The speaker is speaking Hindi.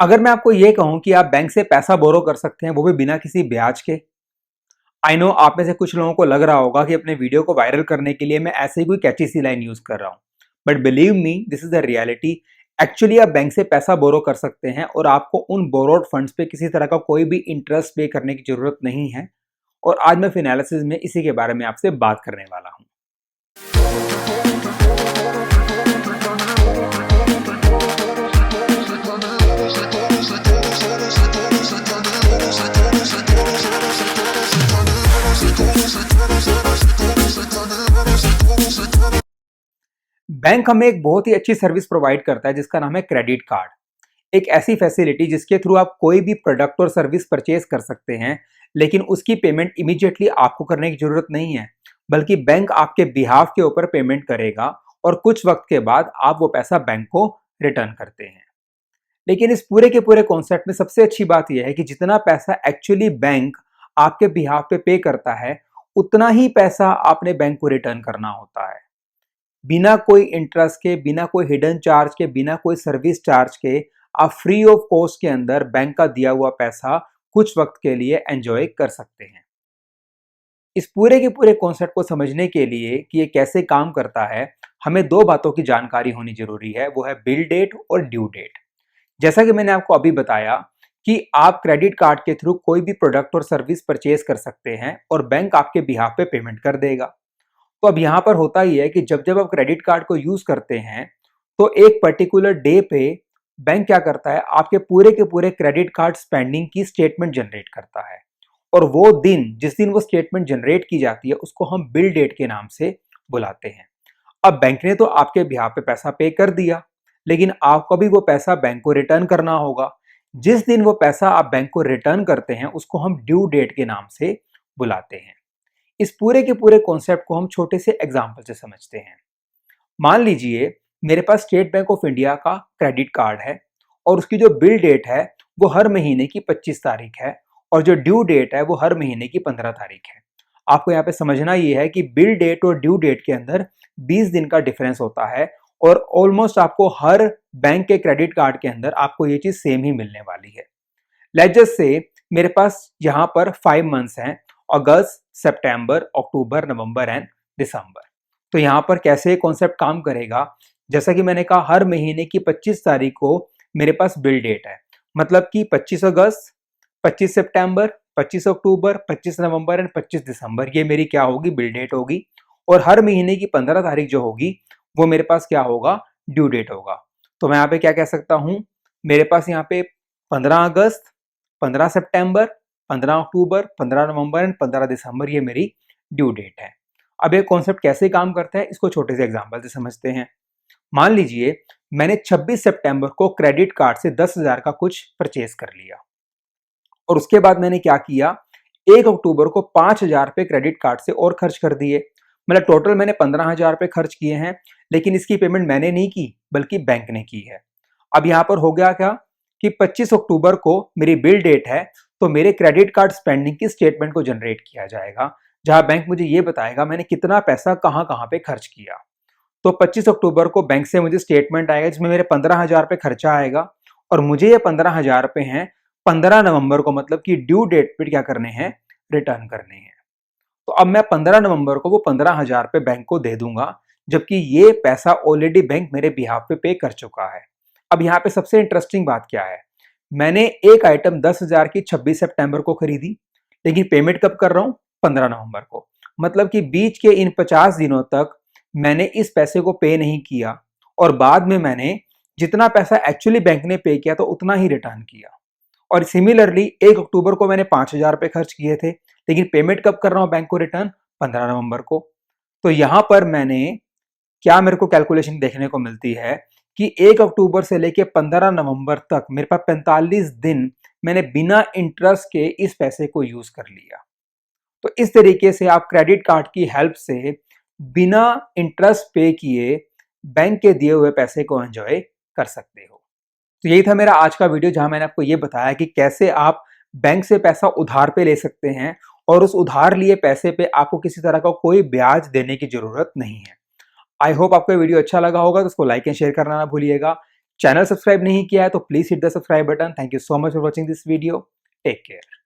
अगर मैं आपको ये कहूं कि आप बैंक से पैसा बोरो कर सकते हैं, वो भी बिना किसी ब्याज के। आई नो आप में से कुछ लोगों को लग रहा होगा कि अपने वीडियो को वायरल करने के लिए मैं ऐसे ही कोई कैची सी लाइन यूज कर रहा हूं, but believe me, this is the reality. Actually आप बैंक से पैसा बोरो कर सकते हैं और आपको उन बोरोड फंड्स पे किसी तरह का कोई भी इंटरेस्ट पे करने की जरूरत नहीं है। और आज मैं फिनालिसिस में इसी के बारे में आपसे बात करने वाला हूं। बैंक हमें एक बहुत ही अच्छी सर्विस प्रोवाइड करता है जिसका नाम है क्रेडिट कार्ड। एक ऐसी फैसिलिटी जिसके थ्रू आप कोई भी प्रोडक्ट और सर्विस परचेज कर सकते हैं, लेकिन उसकी पेमेंट इमीडिएटली आपको करने की जरूरत नहीं है, बल्कि बैंक आपके बिहाफ के ऊपर पेमेंट करेगा और कुछ वक्त के बाद आप वो पैसा बैंक को रिटर्न करते हैं। लेकिन इस पूरे के पूरे कॉन्सेप्ट में सबसे अच्छी बात यह है कि जितना पैसा एक्चुअली बैंक आपके बिहाफ पे करता है, उतना ही पैसा आपने बैंक को रिटर्न करना होता है। बिना कोई इंटरेस्ट के, बिना कोई हिडन चार्ज के, बिना कोई सर्विस चार्ज के आप फ्री ऑफ कॉस्ट के अंदर बैंक का दिया हुआ पैसा कुछ वक्त के लिए एंजॉय कर सकते हैं। इस पूरे के पूरे कॉन्सेप्ट को समझने के लिए कि ये कैसे काम करता है, हमें दो बातों की जानकारी होनी जरूरी है, वो है बिल डेट और ड्यू डेट। जैसा कि मैंने आपको अभी बताया कि आप क्रेडिट कार्ड के थ्रू कोई भी प्रोडक्ट और सर्विस परचेज कर सकते हैं और बैंक आपके बिहाफ पे पेमेंट कर देगा। तो अब यहाँ पर होता ही है कि जब जब आप क्रेडिट कार्ड को यूज करते हैं, तो एक पर्टिकुलर डे पे बैंक क्या करता है, आपके पूरे के पूरे क्रेडिट कार्ड स्पेंडिंग की स्टेटमेंट जनरेट करता है। और वो दिन, जिस दिन वो स्टेटमेंट जनरेट की जाती है, उसको हम बिल डेट के नाम से बुलाते हैं। अब बैंक ने तो आपके बिहाफ पे पैसा पे कर दिया, लेकिन आपको भी वो पैसा बैंक को रिटर्न करना होगा। जिस दिन वो पैसा आप बैंक को रिटर्न करते हैं, उसको हम ड्यू डेट के नाम से बुलाते हैं। इस पूरे के पूरे कॉन्सेप्ट को हम छोटे से एग्जाम्पल से समझते हैं। मान लीजिए मेरे पास स्टेट बैंक ऑफ इंडिया का क्रेडिट कार्ड है और उसकी जो बिल डेट है वो हर महीने की 25 तारीख है और जो ड्यू डेट है वो हर महीने की 15 तारीख है। आपको यहाँ पे समझना ये है कि बिल डेट और ड्यू डेट के अंदर 20 दिन का डिफरेंस होता है और ऑलमोस्ट आपको हर बैंक के क्रेडिट कार्ड के अंदर आपको ये चीज सेम ही मिलने वाली है। लेट्स जस्ट से मेरे पास यहाँ पर 5 मंथ्स हैं, अगस्त, सितंबर, अक्टूबर, नवंबर एंड दिसंबर। तो यहाँ पर कैसे कॉन्सेप्ट काम करेगा, जैसा कि मैंने कहा हर महीने की 25 तारीख को मेरे पास बिल डेट है, मतलब कि 25 अगस्त, 25 सितंबर, 25 अक्टूबर, 25 नवंबर एंड 25 दिसंबर, ये मेरी क्या होगी, बिल डेट होगी। और हर महीने की 15 तारीख जो होगी वो मेरे पास क्या होगा, ड्यू डेट होगा। तो मैं यहाँ पे क्या कह सकता हूँ, मेरे पास यहाँ पे 15 अगस्त, 15 सितंबर, 15 अक्टूबर, 15 नवंबर एंड 15 दिसंबर, ये मेरी ड्यू डेट है। अब ये कॉन्सेप्ट कैसे काम करता है, इसको छोटे से एग्जांपल से समझते हैं। मान लीजिए मैंने 26 सितंबर को क्रेडिट कार्ड से 10,000 का कुछ परचेज कर लिया और उसके बाद मैंने क्या किया, 1 अक्टूबर को 5,000 रुपये क्रेडिट कार्ड से और खर्च कर दिए। मतलब टोटल मैंने 15,000 रुपये खर्च किए हैं, लेकिन इसकी पेमेंट मैंने नहीं की बल्कि बैंक ने की है। अब यहाँ पर हो गया क्या कि 25 अक्टूबर को मेरी बिल डेट है, तो मेरे क्रेडिट कार्ड स्पेंडिंग की स्टेटमेंट को जनरेट किया जाएगा, जहां बैंक मुझे ये बताएगा मैंने कितना पैसा कहां कहां पे खर्च किया। तो 25 अक्टूबर को बैंक से मुझे स्टेटमेंट आएगा जिसमें मेरे 15,000 रुपये खर्चा आएगा और मुझे ये 15,000 रुपये हैं 15 नवंबर को, मतलब कि ड्यू डेट पे क्या करने हैं, रिटर्न करने हैं। तो अब मैं 15 नवंबर को वो 15,000 रुपये बैंक को दे दूंगा, जबकि ये पैसा ऑलरेडी बैंक मेरे बिहाफ पे कर चुका है। अब यहाँ पे सबसे इंटरेस्टिंग बात क्या है, मैंने एक आइटम 10,000 की 26 सितंबर को खरीदी, लेकिन पेमेंट कब कर रहा हूँ, 15 नवंबर को। मतलब कि बीच के इन 50 दिनों तक मैंने इस पैसे को पे नहीं किया और बाद में मैंने जितना पैसा एक्चुअली बैंक ने पे किया तो उतना ही रिटर्न किया। और सिमिलरली 1 अक्टूबर को मैंने 5,000 रुपये खर्च किए थे, लेकिन पेमेंट कब कर रहा हूँ बैंक को रिटर्न, 15 नवंबर को। तो यहां पर मैंने क्या, मेरे को कैलकुलेशन देखने को मिलती है कि 1 अक्टूबर से लेके 15 नवंबर तक मेरे पास 45 दिन मैंने बिना इंटरेस्ट के इस पैसे को यूज कर लिया। तो इस तरीके से आप क्रेडिट कार्ड की हेल्प से बिना इंटरेस्ट पे किए बैंक के दिए हुए पैसे को एंजॉय कर सकते हो। तो यही था मेरा आज का वीडियो, जहां मैंने आपको ये बताया कि कैसे आप बैंक से पैसा उधार पे ले सकते हैं और उस उधार लिए पैसे पे आपको किसी तरह का कोई ब्याज देने की जरूरत नहीं है। आई होप आपको वीडियो अच्छा लगा होगा, तो उसको लाइक एंड शेयर करना ना भूलिएगा। चैनल सब्सक्राइब नहीं किया है तो please hit the subscribe button. Thank you so much for watching this video. Take care.